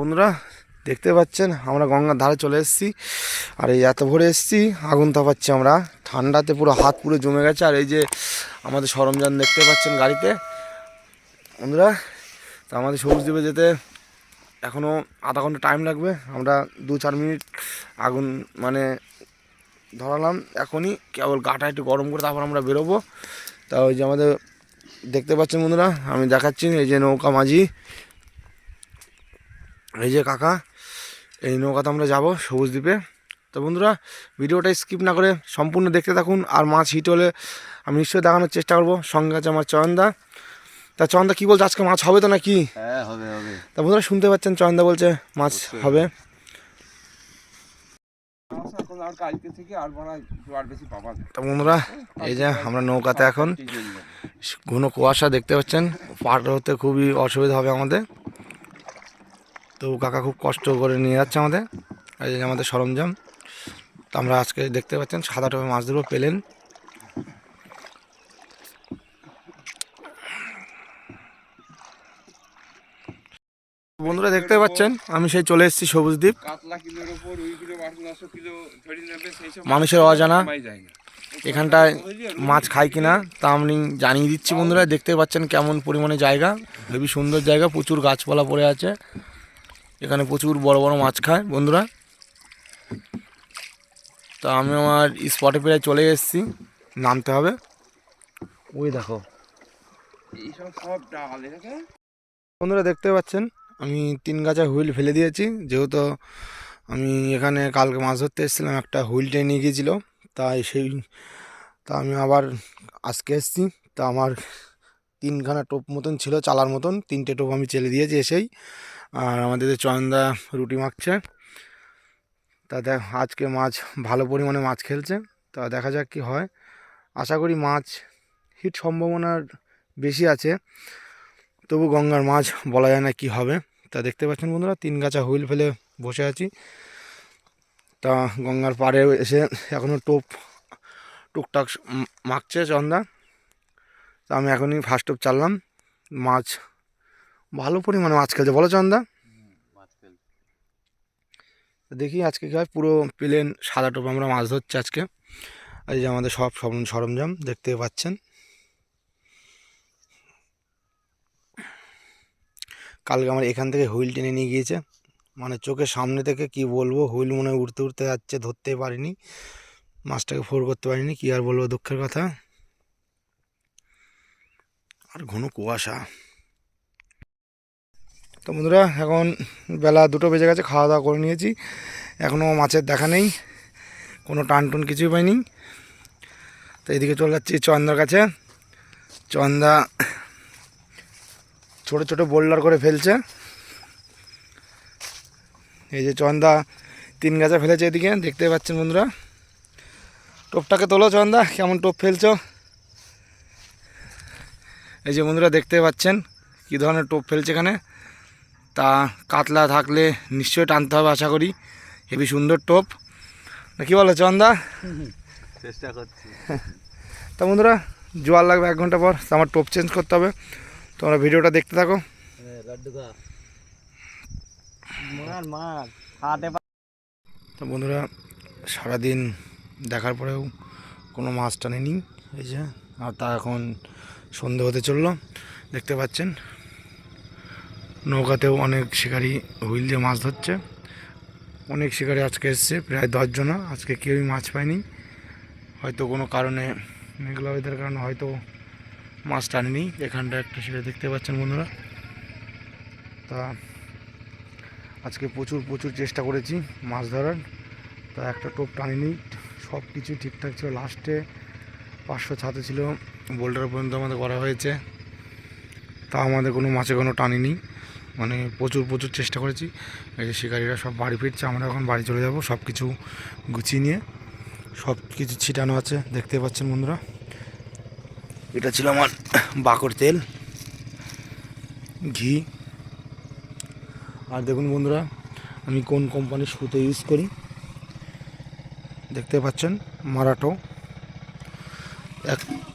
বন্ধুরা দেখতে পাচ্ছেন আমরা গঙ্গার ধারে চলে এসেছি। আর এই এত ভোরে এসেছি, আগুন তাপাচ্ছি আমরা। ঠান্ডাতে পুরো হাত পুরো জমে গেছে। আর এই যে আমাদের সরঞ্জাম দেখতে পাচ্ছেন গাড়িতে বন্ধুরা। তো আমাদের সবুজদ্বীপে যেতে এখনও আধা ঘন্টা টাইম লাগবে। আমরা 2-4 মিনিট আগুন ধরালাম এখনই, কেবল গাটা একটু গরম করে তারপর আমরা বেরোবো। তা ওই যে আমাদের দেখতে পাচ্ছেন বন্ধুরা, আমি দেখাচ্ছি এই যে নৌকা মাঝি, এই যে কাকা, এই নৌকাতে আমরা যাব সবুজদ্বীপে। তো বন্ধুরা ভিডিওটা স্কিপ না করে সম্পূর্ণ দেখতে থাকুন। আর মাছ হিট হলে আমি নিশ্চয়ই দেখানোর চেষ্টা করব। সঙ্গে আছে আমার চয়নদা। তা চয়নদা কী বলছে, আজকে মাছ হবে তো নাকি? হ্যাঁ হবে হবে। তা বন্ধুরা শুনতে পাচ্ছেন চয়নদা বলছে মাছ হবে। তা বন্ধুরা এই যে আমরা নৌকাতে এখন, ঘন কুয়াশা দেখতে পাচ্ছেন, পার হতে খুবই অসুবিধা হবে আমাদের। তো কাকা খুব কষ্ট করে নিয়ে যাচ্ছে আমাদের। এই যে আমাদের সরঞ্জাম। তো আমরা আজকে দেখতে পাচ্ছেন সাদা টোপে মাছ ধরবো, পেলেন। বন্ধুরা দেখতে পাচ্ছেন আমি সেই চলে এসেছি সবুজদ্বীপ। মানুষের অজানা এখানটায় মাছ খায় কিনা তা আমি জানিয়ে দিচ্ছি বন্ধুরা। দেখতে পাচ্ছেন কেমন পরিমাণে জায়গা, হেবি সুন্দর জায়গা, প্রচুর গাছপালা পড়ে আছে। এখানে প্রচুর বড় বড় মাছ খায় বন্ধুরা। তো আমি আমার স্পটে প্রায় চলে এসেছি, নামতে হবে। ওই দেখো বন্ধুরা দেখতে পাচ্ছেন আমি 3 গাছা হুইল ফেলে দিয়েছি। যেহেতু আমি এখানে কালকে মাছ ধরতে এসেছিলাম, একটা হুইলটে নিয়ে গিয়েছিল, তাই আমি আবার আজকে এসেছি। তা আমার 3খানা টোপ মতন ছিল চালার মতন, 3টে টোপ আমি চেলে দিয়েছি এসেই। আর আমাদের চয়নদা রুটি মাখছে। তা আজকে মাছ ভালো পরিমাণে মাছ খেলছে। তা দেখা যাক কি হয়। আশা করি মাছ হিট সম্ভাবনার বেশি আছে, তবু গঙ্গার মাছ বলা যায় না কি হবে। তা দেখতে পাচ্ছেন বন্ধুরা 3 গাছা হুইল ফেলে বসে আছি। তা গঙ্গার পাড়ে এসে এখনও টোপ টুকটাক মাখছে চন্দা। তা আমি এখনই ফার্স্ট টোপ চাললাম। মাছ ভালো পরিমাণে মাছ খেলছে, বলো চন্দা? দেখি আজকে কী হয়। পুরো প্লেন সাদা টোপ আমরা মাছ ধরছি আজকে। এই যে আমাদের সব সরঞ্জাম দেখতে পাচ্ছেন। কালকে আমার এখান থেকে হুইল টেনে নিয়ে গিয়েছে, চোখের সামনে থেকে কি বলবো, হুইল মনে হয় উড়তে উড়তে যাচ্ছে, ধরতেই পারিনি, মাছটাকে ফোর করতে পারিনি। কি আর বলবো, দুঃখের কথা। আর ঘন কুয়াশা। তো বন্ধুরা এখন বেলা 2টো বেজে গেছে, খাওয়া দাওয়া করে নিয়েছি। এখনও মাছের দেখা নেই, কোনো টান টুন কিছুই পাইনি। তো এদিকে চলে যাচ্ছি চন্দার কাছে। চন্দা ছোট ছোট বোল্ডার করে ফেলছে। এই যে চন্দা 3 গাছা ফেলেছে এদিকে, দেখতে পাচ্ছেন বন্ধুরা। টোপটাকে তোলো চন্দা, কেমন টোপ ফেলছো। এই যে বন্ধুরা দেখতে পাচ্ছেন কী ধরনের টোপ ফেলছে এখানে। তা কাতলা থাকলে নিশ্চয়ই টানতে হবে আশা করি। হেবি সুন্দর টোপ, না কি বলো চন্দা? চেষ্টা করছি। তা বন্ধুরা জোয়ার লাগবে 1 ঘন্টা পর, আমার টোপ চেঞ্জ করতে হবে। তোমরা ভিডিওটা দেখতে থাকো। তো বন্ধুরা সারাদিন দেখার পরেও কোনো মাছ টানেনি। এই যে আর তা এখন সন্ধে হতে চললো। দেখতে পাচ্ছেন নৌকাতেও অনেক শিকারি হুইল দিয়ে মাছ ধরছে। অনেক শিকারি আজকে এসছে, প্রায় 10 জনা। আজকে কেউই মাছ পায়নি, হয়তো কোনো কারণে, মেঘলা ওয়েদার কারণে হয়তো মাছ টানেনি। এখানটা একটা শিকারি দেখতে পাচ্ছেন বন্ধুরা। তা আজকে প্রচুর চেষ্টা করেছি মাছ ধরার, তা একটা টোপ টানিনি। সব কিছু ঠিকঠাক ছিল, লাস্টে 500 ছাতে ছিল, বোল্ডার পর্যন্ত আমাদের করা হয়েছে, তা আমাদের কোনো মাছে কোনো টানিনি। প্রচুর চেষ্টা করেছি। এই যে শিকারীরা সব বাড়ি ফিরছে, আমরা এখন বাড়ি চলে যাব সব কিছু গুছিয়ে নিয়ে। সব কিছু ছিটানো আছে দেখতে পাচ্ছেন বন্ধুরা। এটা ছিল আমার বাকর তেল, ঘি। আর দেখুন বন্ধুরা আমি কোন কোম্পানির সুতো ইউজ করি, দেখতে পাচ্ছেন মারাটো।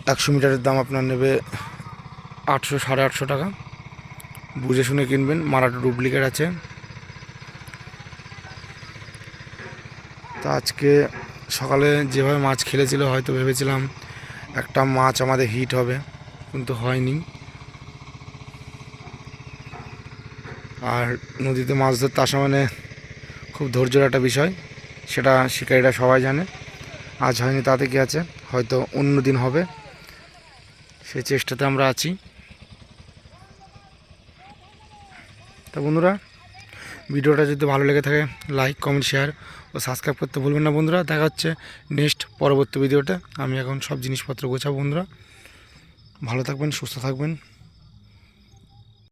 100 মিটারের দাম আপনার নেবে 800 সাড়ে 800 টাকা। বুঝে শুনে কিনবেন, মারাটো ডুপ্লিকেট আছে। তো আজকে সকালে যেভাবে মাছ খেলেছিল হয়তো ভেবেছিলাম একটা মাছ আমাদের হিট হবে, কিন্তু হয়নি। আর নদীতে মাছ ধরতে আসা মানে খুব ধৈর্যের একটা বিষয়, সেটা শিকারীরা সবাই জানে। আজ হয়নি তাতে কি আছে, হয়তো অন্য দিন হবে, সেই চেষ্টাতে আমরা আছি। তা বন্ধুরা, ভিডিওটা যদি ভালো লেগে থাকে লাইক কমেন্ট শেয়ার ও সাবস্ক্রাইব করতে ভুলবেন না বন্ধুরা। দেখা হচ্ছে নেক্সট পরবর্তী ভিডিওতে। আমি এখন সব জিনিসপত্র গোছাবো বন্ধুরা। ভালো থাকবেন, সুস্থ থাকবেন।